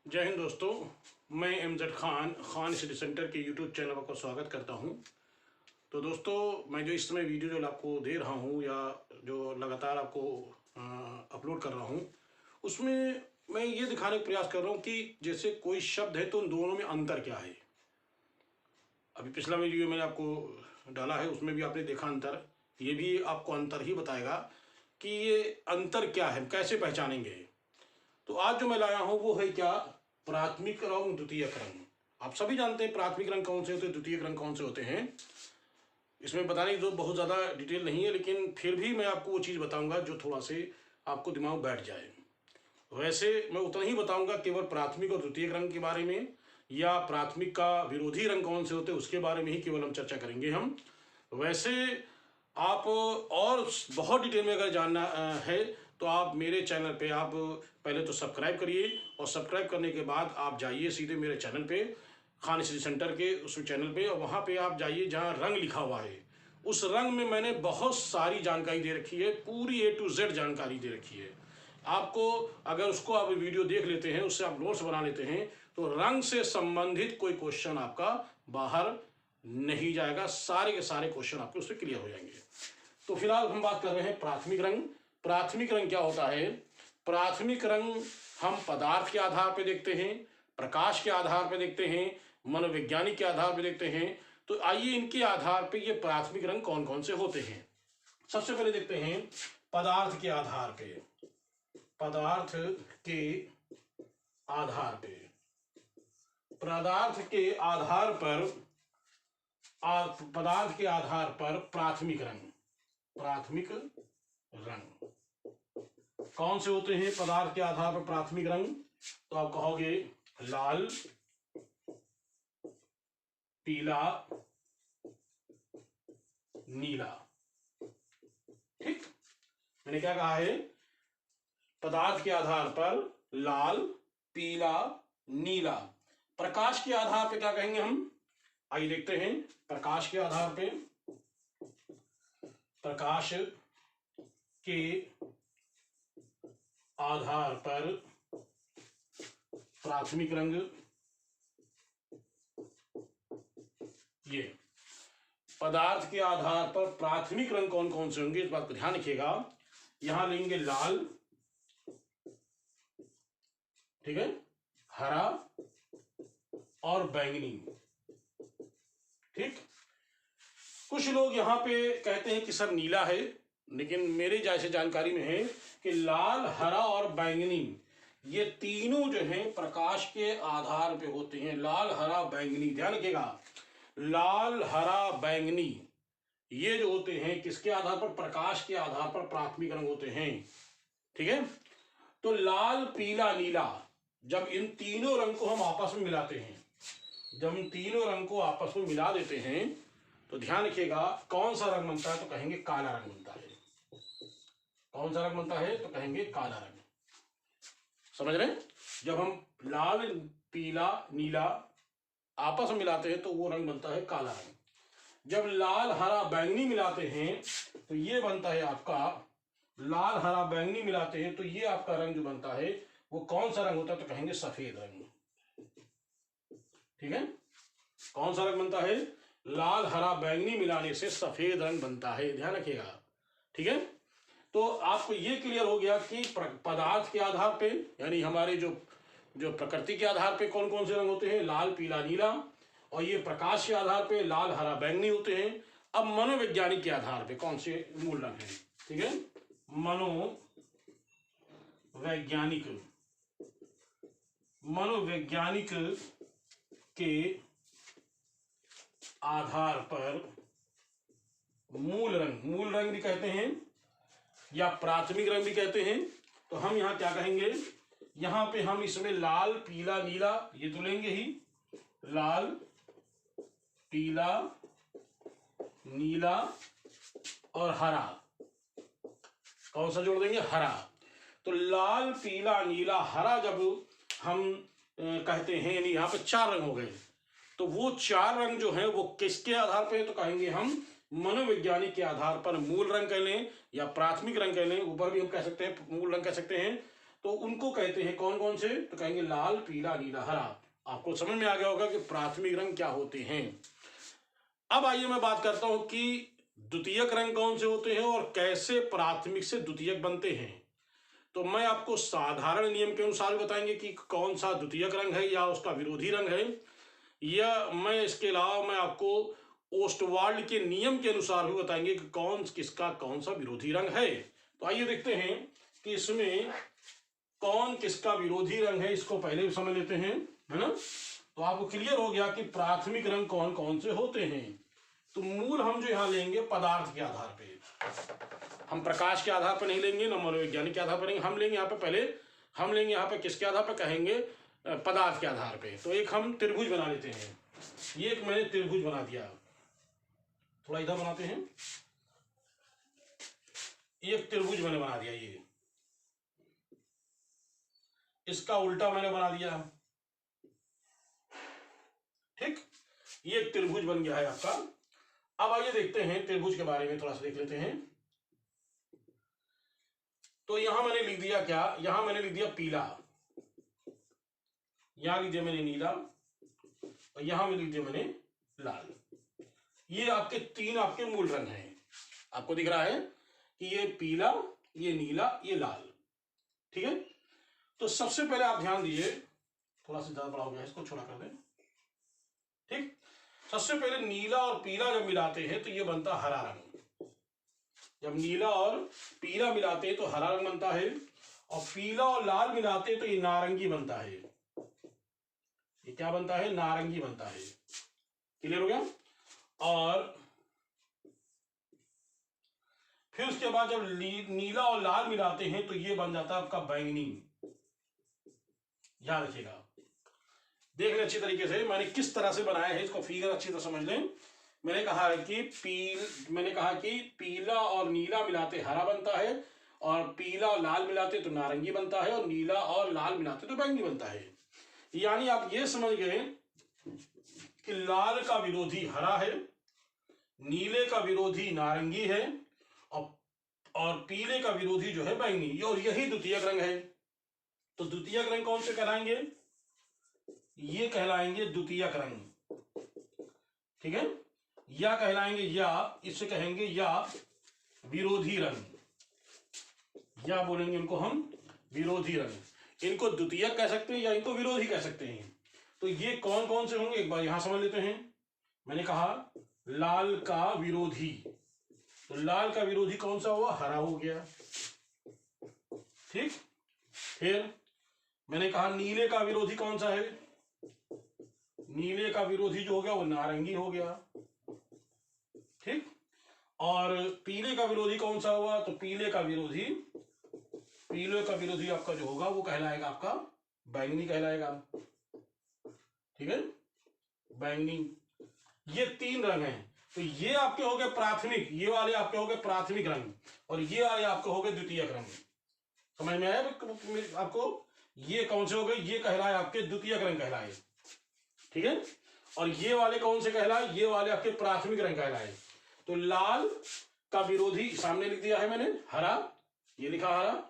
जय हिंद दोस्तों, मैं एमजेड खान स्टडी सेंटर के यूट्यूब चैनल पर स्वागत करता हूं। तो दोस्तों, मैं जो इस समय वीडियो जो आपको दे रहा हूं या जो लगातार आपको अपलोड कर रहा हूं, उसमें मैं ये दिखाने का प्रयास कर रहा हूं कि जैसे कोई शब्द है तो उन दोनों में अंतर क्या है। अभी पिछला वीडियो मैंने आपको डाला है, उसमें भी आपने देखा अंतर। ये भी आपको अंतर ही बताएगा कि ये अंतर क्या है, कैसे पहचानेंगे। तो आज जो मैं लाया हूं वो है क्या, प्राथमिक रंग द्वितीयक रंग। आप सभी जानते हैं प्राथमिक रंग कौन से होते हैं, द्वितीयक रंग कौन से होते हैं। इसमें बताने की जो बहुत ज़्यादा डिटेल नहीं है, लेकिन फिर भी मैं आपको वो चीज़ बताऊंगा जो थोड़ा से आपको दिमाग बैठ जाए। वैसे मैं उतना ही बताऊंगा केवल प्राथमिक और द्वितीयक रंग के बारे में, या प्राथमिक का विरोधी रंग कौन से होते हैं उसके बारे में ही केवल हम चर्चा करेंगे हम। वैसे आप और बहुत डिटेल में अगर जानना है तो आप मेरे चैनल पे आप पहले तो सब्सक्राइब करिए, और सब्सक्राइब करने के बाद आप जाइए सीधे मेरे चैनल पे, खान स्टडी सेंटर के उस चैनल पे, और वहाँ पे आप जाइए जहाँ रंग लिखा हुआ है। उस रंग में मैंने बहुत सारी जानकारी दे रखी है, पूरी A to Z जानकारी दे रखी है आपको। अगर उसको आप वीडियो देख लेते हैं, उससे आप नोट्स बना लेते हैं, तो रंग से संबंधित कोई क्वेश्चन आपका बाहर नहीं जाएगा। सारे के सारे क्वेश्चन आपके उससे क्लियर हो जाएंगे। तो फिलहाल हम बात कर रहे हैं प्राथमिक रंग। प्राथमिक रंग क्या होता है? प्राथमिक रंग हम पदार्थ के आधार पर देखते हैं, प्रकाश के आधार पर देखते हैं, मनोवैज्ञानिक के आधार पर देखते हैं। तो आइए इनके आधार पर ये प्राथमिक रंग कौन कौन से होते हैं। सबसे पहले देखते हैं पदार्थ के आधार पे। पदार्थ के आधार पे, पदार्थ के आधार पर, पदार्थ के आधार पर प्राथमिक रंग, प्राथमिक रंग कौन से होते हैं? पदार्थ के आधार पर प्राथमिक रंग तो आप कहोगे लाल, पीला, नीला। ठीक, मैंने क्या कहा है? पदार्थ के आधार पर लाल, पीला, नीला। प्रकाश के आधार पे क्या कहेंगे हम? आइए देखते हैं। प्रकाश के आधार पे, प्रकाश के आधार पर प्राथमिक रंग, ये पदार्थ के आधार पर प्राथमिक रंग कौन कौन से होंगे, इस बात को ध्यान रखिएगा। यहां लेंगे लाल, ठीक है, हरा और बैंगनी। ठीक, कुछ लोग यहां पे कहते हैं कि सर नीला है, लेकिन मेरे जैसे जानकारी में है कि लाल, हरा और बैंगनी ये तीनों जो हैं प्रकाश के आधार पे होते हैं। लाल, हरा, बैंगनी, ध्यान रखिएगा। लाल, हरा, बैंगनी ये जो होते हैं किसके आधार पर? प्रकाश के आधार पर प्राथमिक रंग होते हैं। ठीक है, तो लाल, पीला, नीला, जब इन तीनों रंग को हम आपस में मिलाते हैं, जब इन तीनों रंग को आपस में मिला देते हैं तो ध्यान रखिएगा कौन सा रंग बनता है? तो कहेंगे काला रंग बनता है। कौन सा रंग बनता है? तो कहेंगे काला रंग। समझ रहे हैं? जब हम लाल, पीला, नीला आपस में मिलाते हैं तो वो रंग बनता है काला रंग। जब लाल, हरा, बैंगनी मिलाते हैं तो ये बनता है आपका, लाल, हरा, बैंगनी मिलाते हैं तो ये आपका रंग जो बनता है वो कौन सा रंग होता है? तो कहेंगे सफेद रंग। ठीक है, कौन सा रंग बनता है? लाल, हरा, बैंगनी मिलाने से सफेद रंग बनता है, ध्यान रखिएगा। ठीक है, तो आपको ये क्लियर हो गया कि पदार्थ के आधार पे, यानी हमारे जो प्रकृति के आधार पे कौन कौन से रंग होते हैं? लाल, पीला, नीला। और ये प्रकाश के आधार पे लाल, हरा, बैंगनी होते हैं। अब मनोवैज्ञानिक के आधार पे कौन से मूल रंग हैं? ठीक है, मनोवैज्ञानिक, मनोवैज्ञानिक के आधार पर मूल रंग, मूल रंग भी कहते हैं या प्राथमिक रंग भी कहते हैं। तो हम यहां क्या कहेंगे? यहां पे हम इसमें लाल, पीला, नीला ये तो लेंगे ही। लाल, पीला, नीला और हरा, कौन सा जोड़ देंगे? हरा। तो लाल, पीला, नीला, हरा जब हम कहते हैं, यानी यहां पे 4 रंग हो गए। तो वो 4 रंग जो हैं वो किसके आधार पे? तो कहेंगे हम मनोवैज्ञानिक के आधार पर मूल रंग कह लें या प्राथमिक रंग कह लें, ऊपर भी हम कह सकते हैं मूल रंग कह सकते हैं। तो उनको कहते हैं कौन कौन से, तो कहेंगे लाल, पीला, नीला, हरा। आपको समझ में आ गया होगा कि प्राथमिक रंग क्या होते हैं। अब आइए मैं बात करता हूं कि द्वितीयक रंग कौन से होते हैं और कैसे प्राथमिक से द्वितीयक बनते हैं। तो मैं आपको साधारण नियम के अनुसार बताएंगे कि कौन सा द्वितीयक रंग है या उसका विरोधी रंग है, या मैं इसके अलावा मैं आपको ओस्टवाल्ड के नियम के अनुसार भी बताएंगे कि किसका कौन सा विरोधी रंग है। तो आइए देखते हैं कि इसमें कौन किसका विरोधी रंग है, इसको पहले भी समझ लेते हैं, है ना। तो आपको क्लियर हो गया कि प्राथमिक रंग कौन कौन से होते हैं। तो मूल हम जो यहाँ लेंगे पदार्थ के आधार पे, हम प्रकाश के आधार पर नहीं लेंगे, न मनोवैज्ञानिक के आधार पर नहीं, हम लेंगे यहाँ पे पहले, हम लेंगे यहाँ पे किसके आधार पर, कहेंगे पदार्थ के आधार पे। तो एक हम त्रिभुज बना लेते हैं, ये एक मैंने त्रिभुज बना दिया, थोड़ा इधर बनाते हैं, एक त्रिभुज मैंने बना दिया, ये इसका उल्टा मैंने बना दिया, ठीक, ये एक त्रिभुज बन गया है आपका। अब आइए देखते हैं त्रिभुज के बारे में थोड़ा सा देख लेते हैं। तो यहां मैंने लिख दिया क्या, यहां मैंने लिख दिया पीला, यहां लिख दिया मैंने नीला, और यहां में लिख दिया मैंने लाल। ये आपके तीन आपके मूल रंग हैं। आपको दिख रहा है कि ये पीला, ये नीला, ये लाल, ठीक है। तो सबसे पहले आप ध्यान दीजिए, थोड़ा सा ज्यादा बड़ा हो गया, इसको छोड़ा कर दें, ठीक। सबसे पहले नीला और पीला जब मिलाते हैं तो ये बनता हरा रंग। जब नीला और पीला मिलाते हैं तो हरा रंग बनता है, और पीला और लाल मिलाते हैं तो ये नारंगी बनता है। ये क्या बनता है, नारंगी बनता है। क्लियर हो गया। और फिर उसके बाद जब नीला और लाल मिलाते हैं तो ये बन जाता है आपका बैंगनी। याद रखिएगा, देख लें अच्छी तरीके से मैंने किस तरह से बनाया है, इसको फिगर अच्छी तरह समझ लें। मैंने कहा है कि पीला और नीला मिलाते हरा बनता है, और पीला और लाल मिलाते तो नारंगी बनता है, और नीला और लाल मिलाते तो बैंगनी बनता है। यानी आप ये समझ गए कि लाल का विरोधी हरा है, नीले का विरोधी नारंगी है, और पीले का विरोधी जो है बैंगनी, और यही द्वितीयक रंग है। तो द्वितीयक रंग कौन से कहलाएंगे, ये कहलाएंगे द्वितीयक रंग, ठीक है, या कहलाएंगे, या इसे कहेंगे या विरोधी रंग, या बोलेंगे इनको हम विरोधी रंग। इनको द्वितीयक कह सकते हैं या इनको विरोधी कह सकते हैं। तो ये कौन कौन से होंगे एक बार यहां समझ लेते हैं। मैंने कहा लाल का विरोधी, तो लाल का विरोधी कौन सा हुआ, हरा हो गया, ठीक। फिर मैंने कहा नीले का विरोधी कौन सा है, नीले का विरोधी जो हो गया वो नारंगी हो गया, ठीक। और पीले का विरोधी कौन सा हुआ, तो पीले का विरोधी आपका जो होगा वो कहलाएगा आपका बैंगनी कहलाएगा, ठीक है, बैंगनी। ये तीन रंग हैं। तो ये आपके हो गए प्राथमिक, ये वाले आपके हो गए प्राथमिक रंग, और ये वाले आपके हो गए द्वितीयक रंग। समझ में आया आपको, ये कौन से हो गए, ये कहलाए आपके द्वितीयक रंग कहलाए, ठीक है। और ये वाले कौन से कहलाए, ये वाले आपके प्राथमिक रंग कहलाए। तो लाल का विरोधी सामने लिख दिया है मैंने, हरा, ये लिखा हरा,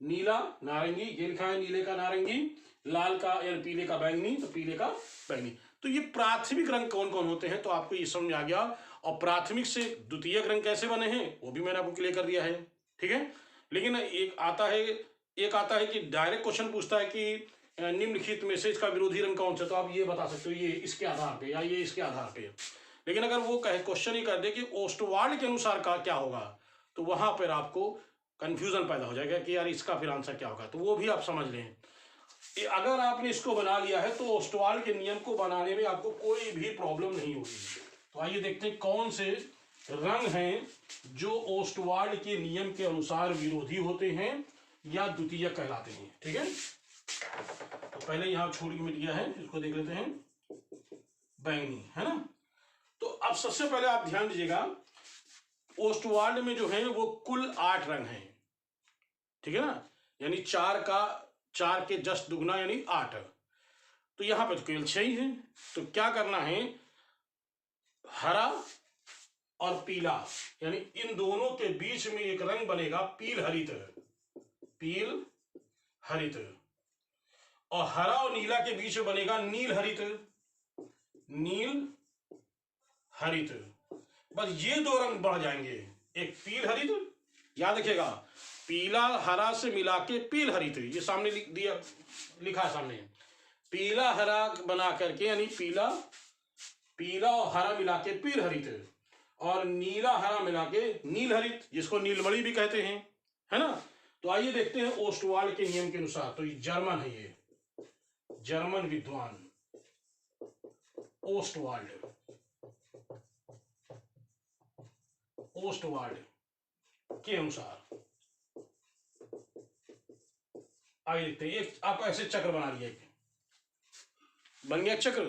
नीला नारंगी, ये लिखा है नीले का नारंगी, लाल का या पीले का बैंगनी, तो पीले का बैंगनी। तो ये प्राथमिक रंग कौन कौन होते हैं, तो आपको ये समझ आ गया। और प्राथमिक से द्वितीयक रंग कैसे बने हैं वो भी मैंने आपको क्लियर कर दिया है, ठीक है। लेकिन एक आता है कि डायरेक्ट क्वेश्चन पूछता है कि निम्नलिखित में से इसका विरोधी रंग कौन सा, तो आप ये बता सकते हो, ये इसके आधार पे या ये इसके आधार पे। लेकिन अगर वो क्वेश्चन ही कर दे कि ओस्टवाल्ड के अनुसार का क्या होगा, तो वहां पर आपको कंफ्यूजन पैदा हो जाएगा कि यार इसका फिर आंसर क्या होगा। तो वो भी आप समझ लें। अगर आपने इसको बना लिया है तो ओस्टवाल्ड के नियम को बनाने में आपको कोई भी प्रॉब्लम नहीं होगी। तो आइए देखते हैं कौन से रंग हैं जो ओस्टवाल्ड के नियम के अनुसार विरोधी होते हैं या द्वितीयक कहलाते हैं, ठीक है। तो पहले यहां छोड़ के मिट गया है, इसको देख लेते हैं, बैंगनी है ना। तो अब सबसे पहले आप ध्यान दीजिएगा, ओस्टवाल्ड में जो है वो कुल 8 रंग हैं, ठीक है ना, यानी 4 के जस्ट दुगना यानी 8। तो यहां पे तो केवल 6 ही है। तो क्या करना है, हरा और पीला, यानी इन दोनों के बीच में एक रंग बनेगा पील हरित, और हरा और नीला के बीच में बनेगा नील हरित, नील हरित। बस ये दो रंग बढ़ जाएंगे, एक पील हरित, याद रखिएगा पीला हरा से मिला के पील हरित, ये सामने दिया लिखा है सामने, पीला हरा बना करके यानी पीला और हरा मिला के पील हरित, और नीला हरा मिला के नील हरित, जिसको नीलमणि भी कहते हैं, है ना। तो आइए देखते हैं ओस्टवाल्ड के नियम के अनुसार। तो ये जर्मन है, ये जर्मन विद्वान ओस्टवाल्ड के अनुसार आइए देखते हैं। एक आपको ऐसे चक्र बना लिया, एक बन गया चक्र,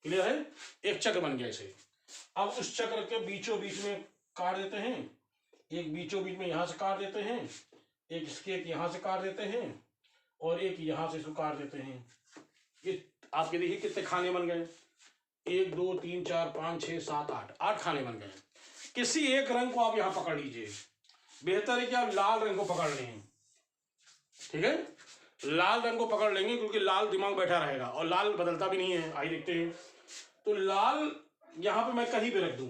क्लियर है, एक चक्र बन गया ऐसे। अब उस चक्र के बीचों बीच में काट देते हैं, एक बीचों बीच में यहां से काट देते हैं, एक इसके एक यहां से काट देते हैं, और एक यहां से इसको काट देते हैं। ये आपके देखिए कितने खाने बन गए, 1 2 3 4 5 6 7 8 खाने बन गए। किसी एक रंग को आप यहां पकड़ लीजिए, बेहतर है कि आप लाल रंग को पकड़ लें, ठीक है, लाल रंग को पकड़ लेंगे क्योंकि लाल दिमाग बैठा रहेगा और लाल बदलता भी नहीं है। आइए देखते हैं। तो लाल यहां पे मैं कहीं पे रख दूं,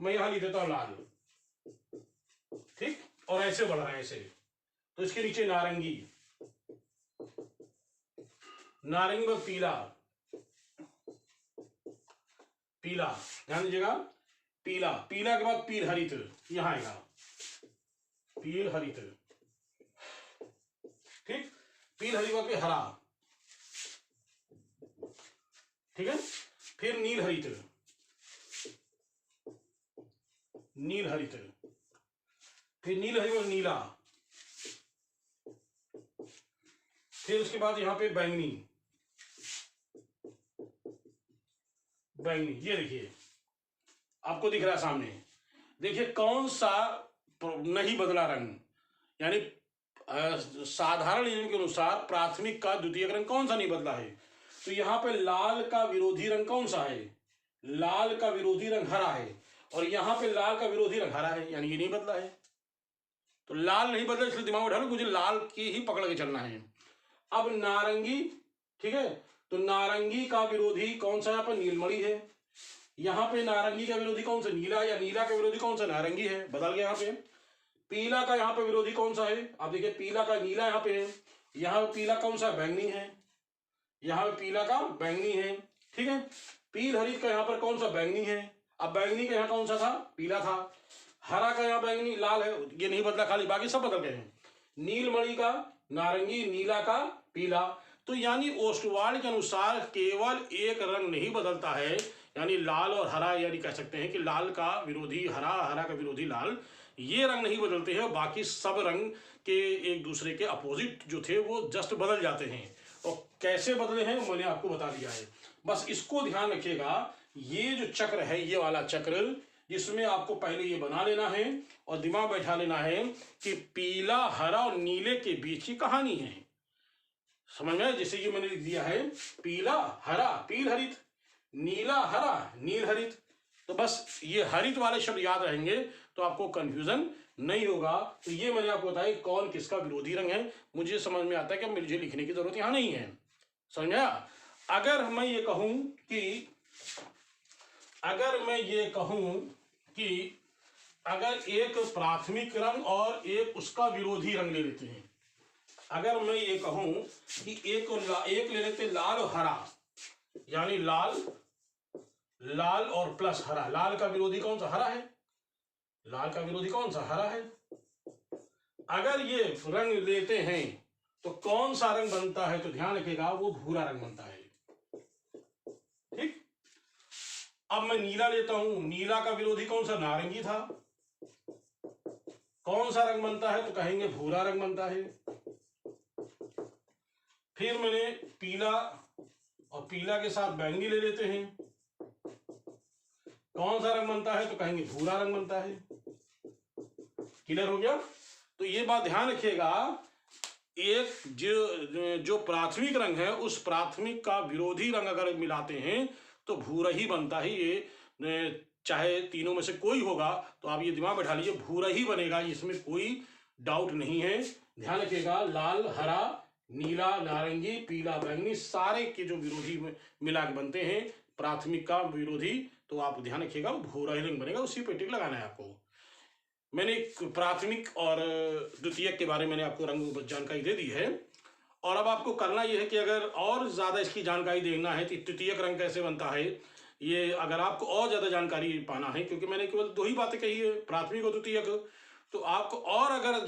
मैं यहां लिख देता हूं लाल, ठीक, और ऐसे बढ़ रहा है ऐसे। तो इसके नीचे नारंगी, नारंगी में पीला, पीला ध्यान दीजिएगा, पीला, पीला के बाद पील हरित, यहां आएगा पील हरित, ठीक, पील हरित के हरा, ठीक है, फिर नील हरित, नील हरित, फिर नील हरित और नीला, फिर उसके बाद यहां पे बैंगनी, बैंगनी, ये देखिए आपको दिख रहा है सामने, देखिए कौन सा नहीं बदला रंग, यानी साधारण नियम के अनुसार प्राथमिक का द्वितीयक रंग कौन सा नहीं बदला है। तो यहां पे लाल का विरोधी रंग कौन सा है, लाल का विरोधी रंग हरा है, और यहां पे लाल का विरोधी रंग हरा है, यानी ये नहीं बदला है। तो लाल नहीं बदला, इसलिए दिमाग में उठा लो, मुझे लाल की ही पकड़ के चलना है। अब नारंगी, ठीक है, तो नारंगी का विरोधी कौन सा, यहाँ पर नीलमणि है, यहाँ पे नारंगी का विरोधी कौन सा, नीला, या नीला का विरोधी कौन सा, नारंगी है, बदल गया। यहाँ पे पीला का यहाँ पे विरोधी कौन सा है, आप देखिए पीला का नीला यहाँ पे है, यहाँ पीला कौन सा, बैंगनी है, यहाँ पे पीला का बैंगनी है, ठीक है। पील हरित का यहाँ पर कौन सा, बैंगनी है। अब बैंगनी का यहाँ कौन सा था, पीला था। हरा का यहाँ बैंगनी, लाल है, ये नहीं बदला, खाली बाकी सब बदल गए हैं। नीलमणि का नारंगी, नीला का पीला। तो यानी ओस्टवाल्ड के अनुसार केवल एक रंग नहीं बदलता है, यानी लाल और हरा, यानी कह सकते हैं कि लाल का विरोधी हरा, हरा का विरोधी लाल, ये रंग नहीं बदलते हैं। बाकी सब रंग के एक दूसरे के अपोजिट जो थे वो जस्ट बदल जाते हैं। और कैसे बदले हैं मैंने आपको बता दिया है, बस इसको ध्यान रखिएगा। ये जो चक्र है, ये वाला चक्र, जिसमें आपको पहले ये बना लेना है और दिमाग बैठा लेना है कि पीला, हरा और नीले के बीच की कहानी है, समझ में। जैसे कि मैंने लिख दिया है पीला हरा पील हरित, नीला हरा नील हरित। तो बस ये हरित वाले शब्द याद रहेंगे तो आपको कंफ्यूजन नहीं होगा। तो ये मैंने आपको बताया कौन किसका विरोधी रंग है। मुझे समझ में आता है कि मुझे लिखने की जरूरत यहां नहीं है, समझ में आया। अगर मैं ये कहूं कि अगर एक प्राथमिक रंग और एक उसका विरोधी रंग ले लेते हैं, अगर मैं ये कहूं कि एक ले लेते लाल और हरा, यानी लाल और प्लस हरा। लाल का विरोधी कौन सा, हरा है, लाल का विरोधी कौन सा, हरा है। अगर ये रंग लेते हैं तो कौन सा रंग बनता है, तो ध्यान रखिएगा वो भूरा रंग बनता है, ठीक। अब मैं नीला लेता हूं, नीला का विरोधी कौन सा, नारंगी था। कौन सा रंग बनता है, तो कहेंगे भूरा रंग बनता है। फिर मैंने पीला और पीला के साथ बैंगनी ले लेते हैं, कौन सा रंग बनता है, तो कहेंगे भूरा रंग बनता है। क्लियर हो गया। तो ये बात ध्यान रखिएगा, एक जो प्राथमिक रंग है उस प्राथमिक का विरोधी रंग अगर मिलाते हैं तो भूरा ही बनता है। ये चाहे तीनों में से कोई होगा तो आप ये दिमाग बैठा लीजिए भूरा ही बनेगा, इसमें कोई डाउट नहीं है। ध्यान रखिएगा लाल, हरा, नीला, नारंगी, पीला, बैंगनी सारे के जो विरोधी मिला के बनते हैं प्राथमिक का विरोधी, तो आप ध्यान रखिएगा भूरा ही रंग बनेगा, उसी पे टिक लगाना है आपको। मैंने प्राथमिक और द्वितीयक के बारे में मैंने आपको रंग जानकारी दे दी है। और अब आपको करना यह है कि अगर और ज़्यादा इसकी जानकारी देखना है कि तृतीयक रंग कैसे बनता है, ये अगर आपको और ज़्यादा जानकारी पाना है, क्योंकि मैंने केवल 2 ही बातें कही है, प्राथमिक और द्वितीयक, तो आपको और अगर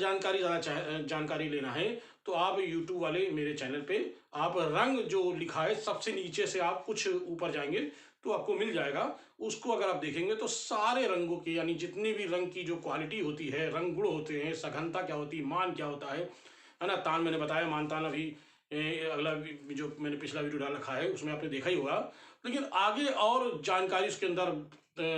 जानकारी लेना है तो आप YouTube वाले मेरे चैनल पे आप रंग जो लिखा है सबसे नीचे से आप कुछ ऊपर जाएंगे तो आपको मिल जाएगा। उसको अगर आप देखेंगे तो सारे रंगों की, यानी जितने भी रंग की जो क्वालिटी होती है, रंग गुण होते हैं, सघनता क्या होती है, मान क्या होता है ना, तान मैंने बताया, मान तान अभी अगला जो मैंने पिछला वीडियो डाल रखा है उसमें आपने देखा ही होगा। लेकिन आगे और जानकारी उसके अंदर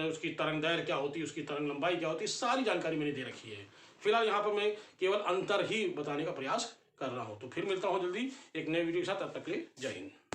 उसकी तरंग दैर्घ्य क्या होती है, उसकी तरंग लंबाई क्या होती है, सारी जानकारी मैंने दे रखी है। फिलहाल यहाँ पर मैं केवल अंतर ही बताने का प्रयास कर रहा हूँ। तो फिर मिलता हूँ जल्दी एक नए वीडियो के साथ, तब तक के लिए जय हिंद।